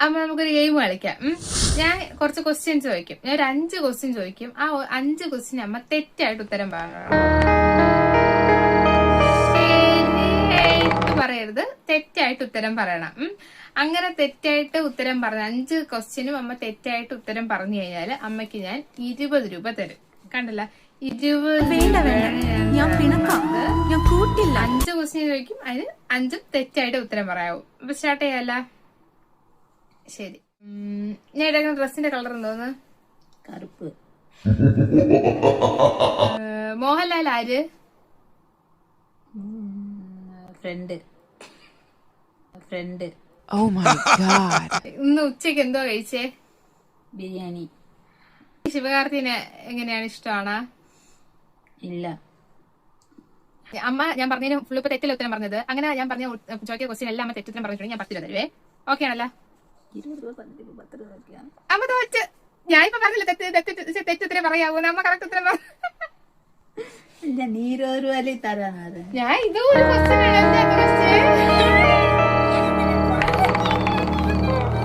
അമ്മ നമുക്കൊരു ഗെയിം കളിക്കാം. ഞാൻ കുറച്ച് ക്വസ്റ്റ്യൻസ് ചോദിക്കും. ഞാൻ ഒരു 5 ക്വസ്റ്റ്യൻ ചോദിക്കും. ആ 5 ക്വസ്റ്റ്യൻ അമ്മ തെറ്റായിട്ട് ഉത്തരം പറയരുത്, തെറ്റായിട്ട് ഉത്തരം പറയണം. അങ്ങനെ തെറ്റായിട്ട് ഉത്തരം പറഞ്ഞ 5 ക്വസ്റ്റ്യനും അമ്മ തെറ്റായിട്ട് ഉത്തരം പറഞ്ഞു കഴിഞ്ഞാല് അമ്മയ്ക്ക് ഞാൻ 20 രൂപ തരും. കണ്ടല്ല, 20 ഞാൻ 5 ക്വസ്റ്റ്യൻ ചോദിക്കും, അതിന് 5 തെറ്റായിട്ട് ഉത്തരം പറയാവൂ. അപ്പൊ സ്റ്റാർട്ട് ചെയ്യാല്ല? ശരി. ഞാൻ ഇടയ്ക്കുന്ന ഡ്രസ്സിന്റെ കളർ എന്തോന്ന്? കറുപ്പ്. മോഹൻലാൽ ആര്? ഫ്രണ്ട്. Oh my god. ഇന്ന് ഉച്ചക്ക് എന്തോ കഴിച്ചേ? ബിരിയാണി. ശിവകാർത്തിനെ എങ്ങനെയാണ്, ഇഷ്ടമാണോ? ഇല്ല. അമ്മ ഞാൻ പറഞ്ഞതിന് ഫുൾ ഇപ്പൊ തെറ്റില്ല ഉത്തരം പറഞ്ഞത്. അങ്ങനെ ഞാൻ പറഞ്ഞ ചോദിക്കുന്ന ക്വസ്റ്റ്യൻ എല്ലാം അമ്മ തെറ്റുത്തരം പറഞ്ഞിട്ടുണ്ടെങ്കിൽ ഞാൻ 10 രൂപ തരുവേ. ഓക്കെ ആണല്ലോ? 20 രൂപ 10 രൂപ. അമ്മ തോറ്റ്. ഞാൻ ഇപ്പൊ പറഞ്ഞില്ല തെറ്റുത്തരം പറയാവൂ. അമ്മ കറക്റ്റ് ഉത്തരം ഇല്ല, നീ 20 രൂപ തരാനാണ്. ഞാൻ ഇതും ഒരു ക്വസ്റ്റ്യൻ